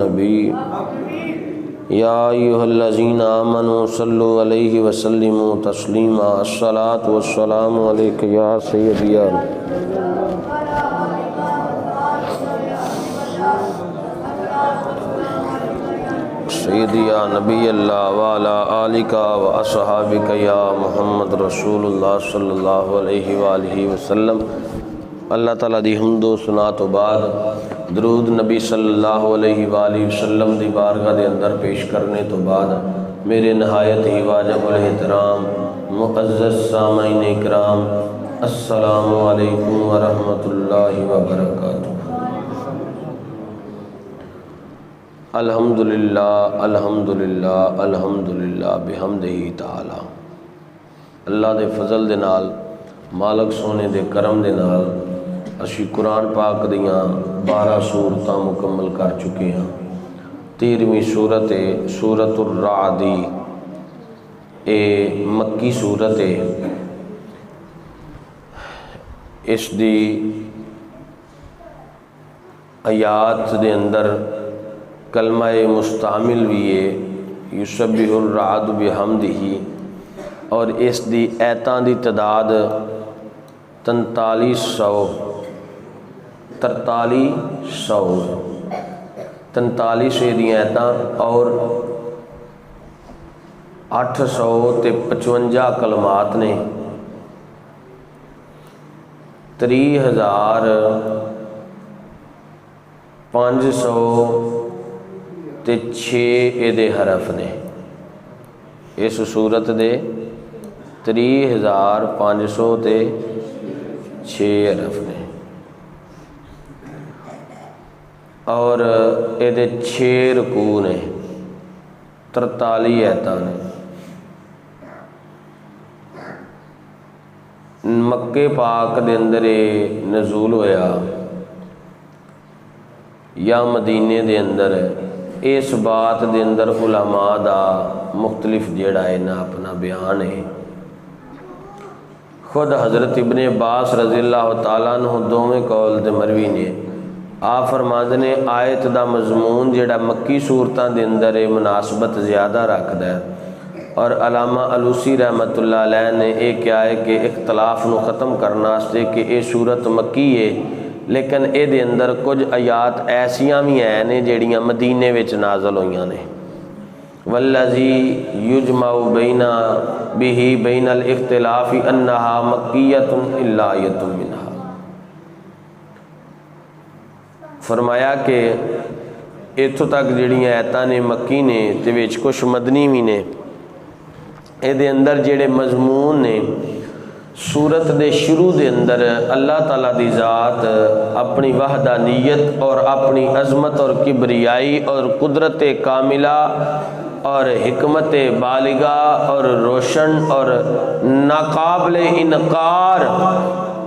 نبی یا ایھا الذین آمنوا صلوا علیہ وسلموا تسلیما الصلاۃ والسلام علیک یا سیدی سیدی یا نبی اللہ وعلی آلک و اصحابک یا محمد رسول اللہ صلی اللہ علیہ وآلہ وسلم۔ اللہ تعالیٰ دی حمد و ثنا تو بعد درود نبی صلی اللہ علیہ وآلہ وسلم دی بارگاہ دے اندر پیش کرنے تو بعد میرے نہایت ہی واجب الاحترام معزز سامعین اکرام السلام علیکم ورحمۃ اللہ وبرکاتہ۔ الحمدللہ الحمدللہ الحمدللہ بحمدہ تعالی۔ اللہ دے فضل دے نال، مالک سونے دے کرم دے نال اسی قرآن پاک دیاں 12 سورتاں مکمل کر چکے ہیں۔ 13ویں سورت سورۃ الرعد، اے مکی سورت ہے۔ اس دی آیات دے اندر کلمہ مستعمل بھی ہے یسبح الرعد بحمدہ، اور اس دی ایتاں دی تعداد 43 دی ایتاں اور 855 کلمات نے۔ 30,506 دے حرف نے اس صورت دے 30,506 حرف نے، اور یہ 6 رکوع نے، 43 ایتاں نے۔ مکے پاک دے اندر نزول ہویا یا مدینے دے اندر، اس بات دے اندر علماء دا مختلف جڑا ہے نا اپنا بیان ہے۔ خود حضرت ابن عباس رضی اللہ تعالیٰ عنہ دوویں قول دے مروی نے، آپ فرماندے نے آیت دا مضمون جڑا مکی صورتاں دے اندر مناسبت زیادہ رکھدا ہے، اور علامہ علوسی رحمۃ اللہ علیہ نے یہ کیا ہے کہ اختلاف نو ختم کرنا واسطے کہ یہ صورت مکی ہے، لیکن اے دے اندر کچھ آیات ایسیاں بھی ہیں نے جڑیاں مدینے وچ نازل ہوئیاں نے۔ والذی یجمع بین الاختلاف انہا مکیۃ الا آیۃ منہا۔ فرمایا کہ اتھوں تک جڑیاں ایتاں نے مکی نے تے وچ کچھ مدنی بھی نے۔ اے دے اندر جڑے مضمون نے، سورت دے شروع دے اندر اللہ تعالیٰ دی ذات اپنی وحدانیت اور اپنی عظمت اور کبریائی اور قدرت کاملہ اور حکمت بالغہ اور روشن اور ناقابل انکار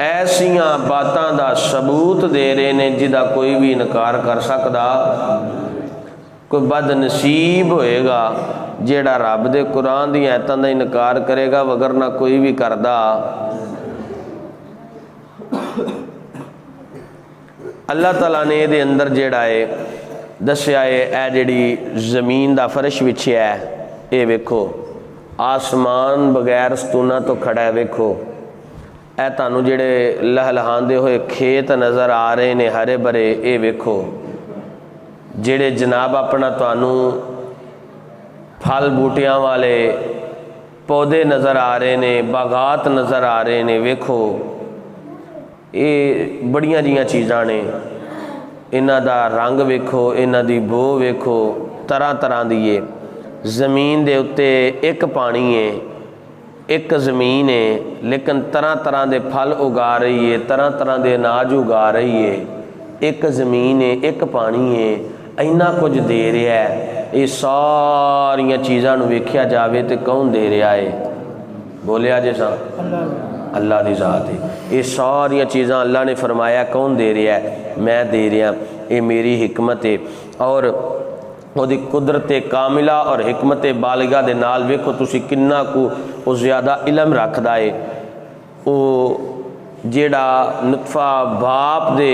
ایسیاں باتاں دا ثبوت دے رہے نے جدا کوئی بھی انکار کر سکدا۔ کوئی بد نصیب ہوئے گا جیڑا رب دے قرآن دی ایتاں دا انکار کرے گا، وگرنہ کوئی بھی کردا۔ اللہ تعالیٰ نے دے اندر جیڑا ہے دسیا ہے، اے جیڑی زمین دا فرش وچھیا ہے، اے ویکھو آسمان بغیر ستونہ تو کھڑا ہے، ویکھو اے تانو جیڑے لہلہاندے ہوئے کھیت نظر آ رہے نے ہرے بھرے، اے ویکھو جیڑے جناب اپنا تانو پھل بوٹیاں والے پودے نظر آ رہے نے، باغات نظر آ رہے نے، ویکھو یہ بڑیاں جیاں چیزاں نے۔ انہاں دا رنگ ویکھو، انہاں دی بو ویکھو، طرح طرح دی ہے۔ زمین دے اتے ایک پانی ہے، ایک زمین ہے، لیکن طرح طرح دے پھل اگا رہی ہے، طرح طرح دے اناج اگا رہی ہے۔ ایک زمین ہے، ایک پانی ہے، اینا کچھ دے رہا ہے۔ یہ ساریاں چیزاں نو ویکھیا جاوے تے کون دے رہا ہے؟ بولیا جیسا اللہ دی ذات ہے۔ یہ ساریاں چیزاں اللہ نے فرمایا کون دے رہا ہے؟ میں دے رہا، یہ میری حکمت ہے، اور وہ دی قدرت کاملہ اور حکمت بالغہ دے نال ویکھو تسی کننا کو وہ زیادہ علم رکھدا ہے۔ وہ جیڑا نطفہ باپ دے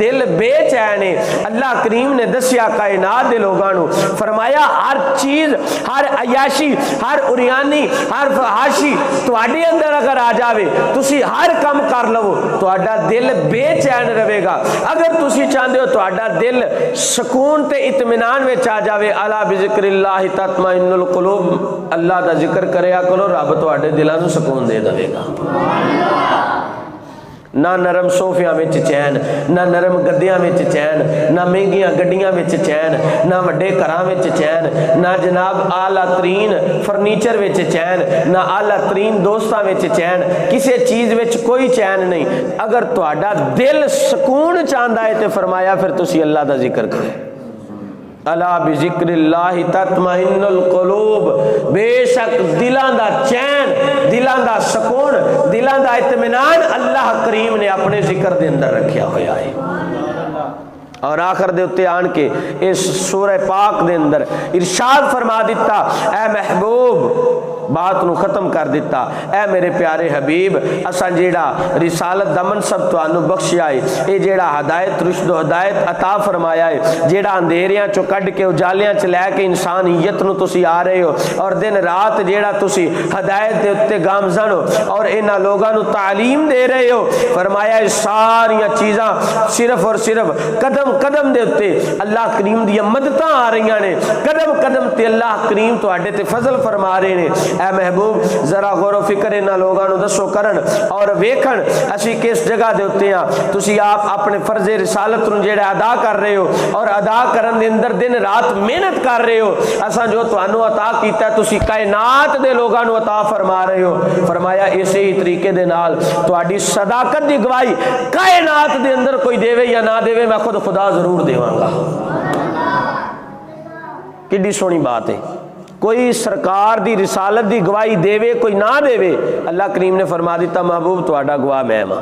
دل بے چین ہے۔ اللہ کریم نے دسیا کائنات دے لوگاں نو، فرمایا ہر چیز، ہر عیاشی، ہر اریانی، ہر فحاشی تواڈے اندر اگر آ جاوے، تسی ہر کم کر لو، تواڈا دل بے چین رہے گا۔ اگر تسی چاہتے ہو تواڈا دل سکون تے اطمینان وچ آ جاوے، الا بذکر اللہ تطمئن القلوب، اللہ دا ذکر کریا کرو، رب تواڈے دلاں نو سکون دے دے گا۔ نہ نرم صوفیاں وچ چین، نہ نرم گدیاں وچ چین، نہ مہنگیاں گڈیاں وچ چین، نہ وڈے گھراں وچ چین، نہ جناب اعلیٰ ترین فرنیچر وچ چین، نہ اعلیٰ ترین دوستاں وچ چین، کسی چیز وچ کوئی چین نہیں۔ اگر تہاڈا دل سکون چاہندا ہے تے فرمایا پھر تسی اللہ دا ذکر کرو۔ الا بذکر اللہ تطمئن القلوب، بے شک دلاں دا چین، دلاں دا سکون، دلاں دا اطمینان اللہ کریم نے اپنے ذکر دے اندر رکھیا ہویا ہے۔ اور آخر دے اتے آن کے اس سورہ پاک دے اندر ارشاد فرما دیتا، اے محبوب، بات نو ختم کر دیتا، اے میرے پیارے حبیب، اساں جیڑا رسالت دا منصب تانوں بخشیا ہے، اے جیڑا ہدایت رشد و ہدایت عطا فرمایا ہے، جیڑا اندھیریاں چو کڈ کے اجالیاں چ لے کے انسانیت نو تسی آ رہے ہو، اور دن رات جیڑا تسی ہدایت دے اتے گامزن ہو اور انہاں لوگاں نو تعلیم دے رہے ہو، فرمایا ہے ساریاں چیزاں صرف اور صرف قدم قدم دے اتے اللہ کریم دی مدداں آ رہی نے، قدم قدم تے اللہ کریم تواڈے تے فضل فرما رہے نے۔ اے محبوب ذرا غور و فکر انہاں لوگاں نو دسو کرن اور ویکھن اسی کس جگہ دے اتے ہاں۔ تسی آپ اپنے فرض رسالت نو جڑا ادا کر رہے ہو اور ادا کرن دے اندر دن رات محنت کر رہے ہو، اساں جو تانوں عطا کیتا ہے تسی کائنات دے لوگاں نو عطا فرما رہے ہو۔ فرمایا اسی ہی طریقے دے نال تہاڈی صداقت دی گواہی کائنات دے اندر کوئی دیوے یا نہ دیوے، میں خود خدا ضرور دیواں گا۔ کڈی سونی بات ہے، کوئی سرکار دی رسالت دی گواہی دیوے کوئی نہ دیوے، اللہ کریم نے فرما دیتا محبوب تہاڈا گواہ میں ہاں،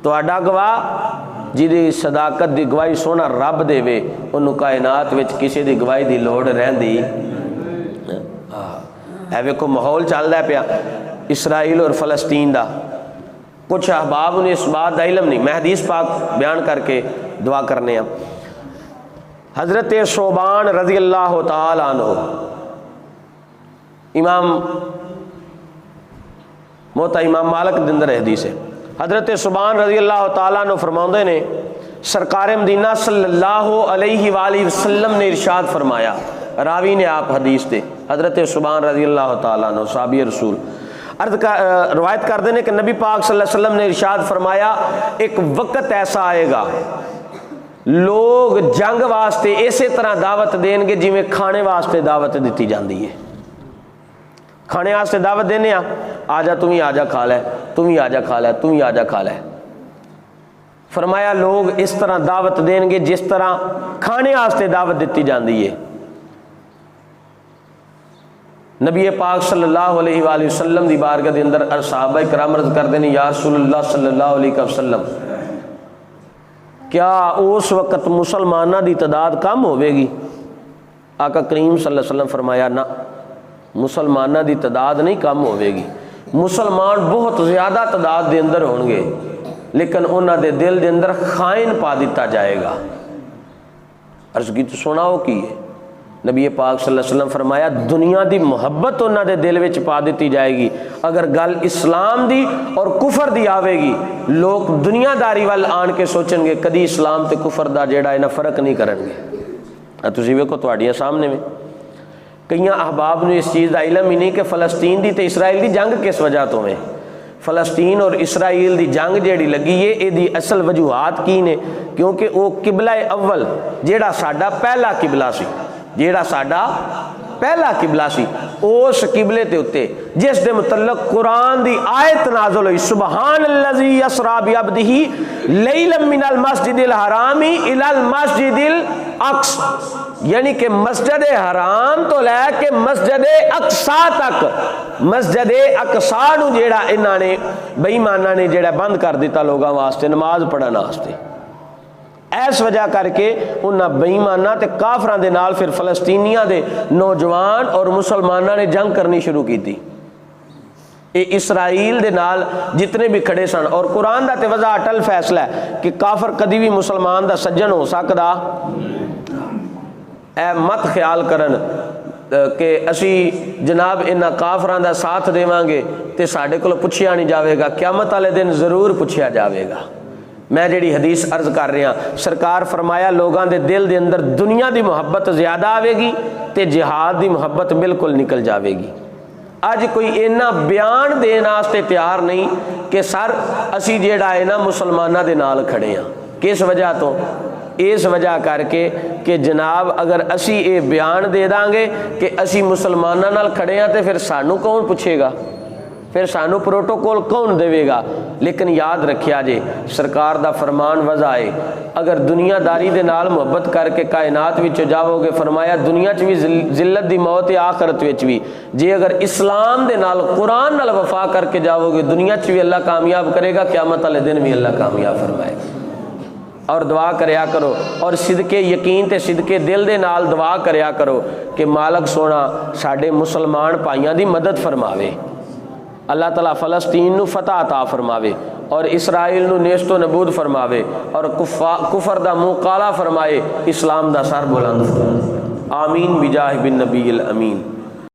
تہاڈا گواہ جی دی صداقت دی گواہی سونا رب دے انہوں کائنات وچ کسی دی گواہی دی لوڑ رہندی۔ اے ویکھو ماحول چل رہا پیا اسرائیل اور فلسطین دا، کچھ احباب نے اس بات دا علم نہیں، میں حدیث پاک بیان کر کے دعا کرنے ہیں۔ حضرت صوبان رضی اللہ تعالی عنہ، امام موتا امام مالک دے اندر حدیث ہے، حضرت صوبان رضی اللہ تعالیٰ عنہ فرماؤندے نے سرکار مدینہ صلی اللہ علیہ وآلہ وسلم نے ارشاد فرمایا، راوی نے آپ حدیث دے حضرت صوبان رضی اللہ تعالیٰ عنہ صحابی رسول روایت کر دینے کہ نبی پاک صلی اللہ علیہ وسلم نے ارشاد فرمایا ایک وقت ایسا آئے گا لوگ جنگ واسطے اسی طرح دعوت دیں گے جی میں کھانے واسطے دعوت دیتی جاندی ہے، کھانے واسطے دعوت دینے آجا تم ہی آجا کھا لے، تم ہی آجا کھا لے، تم ہی آجا کھا لے۔ فرمایا لوگ اس طرح دعوت دیں گے جس طرح کھانے واسطے دعوت دیتی جاندی ہے۔ نبی پاک صلی اللہ علیہ وآلہ وسلم دی بارگاہ دے اندر صحابہ کرام عرض کر دینے یا رسول اللہ صلی اللہ علیہ وسلم کیا اس وقت مسلمانہ دی تعداد کم ہوئے گی؟ آقا کریم صلی اللہ علیہ وسلم فرمایا نہ، مسلمانہ دی تعداد نہیں کم ہوئے گی، مسلمان بہت زیادہ تعداد دے اندر ہوں گے لیکن انہاں دے دل دے اندر خائن پا دیتا جائے گا۔ عرض کی تو سنا ہو کی ہے، نبی پاک صلی اللہ علیہ وسلم فرمایا دنیا دی محبت انہاں دے دل وچ پا دیتی جائے گی، اگر گل اسلام دی اور کفر دی آوے گی لوگ دنیا داری وال آن کے سوچن گے کدی اسلام تے کفر دا جیڑا ہے نا فرق نہیں کرن گے۔ تسی ویکھو تہاڈیاں سامنے میں کئیاں احباب نے اس چیز دا علم ہی نہیں کہ فلسطین دی تے اسرائیل دی جنگ کس وجہ تو ہے، فلسطین اور اسرائیل دی جنگ جیڑی لگی ہے اے دی اصل وجوہات کی نے، کیونکہ او قبلہ اول جیڑا ساڈا پہلا قبلہ سی، جیڑا ساڈا پہلا قبلہ سی اس قبلے تے اتے جس دے متعلق قرآن دی آیت نازل ہوئی سبحان الذی اسریٰ بعبدہ لیلا من المسجد الحرام الی المسجد الاقصی، یعنی کہ مسجد حرام تو لے کے مسجد اقصی تک، مسجد اقصی نو جیڑا انہاں نے بے ایماناں نے جیڑا بند کر دیتا لوگاں واسطے نماز پڑھن واسطے، ایس وجہ کر کے انہاں بے ایماناں تے کافراں دے نال پھر فلسطینیاں دے نوجوان اور مسلماناں نے جنگ کرنی شروع کی تھی۔ یہ اسرائیل دے نال جتنے بھی کھڑے سن، اور قرآن دا تے وضع اٹل فیصلہ ہے کہ کافر کدی بھی مسلمان دا سجن ہو سکدا اے مت خیال کرن کہ اسی جناب انہاں کافراں دا ساتھ دیواں گے تے ساڈے کول پوچھیا نہیں جاوے گا، قیامت والے دن ضرور پوچھیا جاوے گا۔ میں جڑی حدیث عرض کر رہا سرکار فرمایا لوگاں دے دل دے اندر دنیا دی محبت زیادہ آوے گی تے جہاد دی محبت بالکل نکل جاوے گی۔ اج کوئی اینا بیان دین واسطے تیار نہیں کہ سر اسی جیڑا ہے نا مسلمانہ دے نال کھڑے ہیں۔ کس وجہ تو؟ اس وجہ کر کے کہ جناب اگر اسی اے بیان دے داں گے کہ اسی مسلمانہ نال کھڑے ہیں تے پھر سانو کون پوچھے گا، پھر سانو پروٹوکول کون دے گا؟ لیکن یاد رکھیا جے سرکار دا فرمان وضع ہے اگر دنیا داری دے نال محبت کر کے کائنات وچ جاؤ گے، فرمایا دنیا چ بھی ذلت دی موت ہے، آخرت وچ بھی۔ جے اگر اسلام دے نال قرآن نال وفا کر کے جاؤ گے دنیا چ بھی اللہ کامیاب کرے گا، قیامت والے دن بھی اللہ کامیاب فرمائے گا۔ اور دعا کریا کرو اور صدقے یقین تے صدقے دل دے نال دعا کریا کرو کہ مالک سونا ساڈے مسلمان بھائیاں دی مدد فرماوے، اللہ تعالیٰ فلسطین نو فتح عطا فرماوے اور اسرائیل نو نیست و نبود فرماوے اور کفر دا منہ کالا فرمائے، اسلام دا سر بلند فرمائے۔ آمین بجاہ بن نبی الامین۔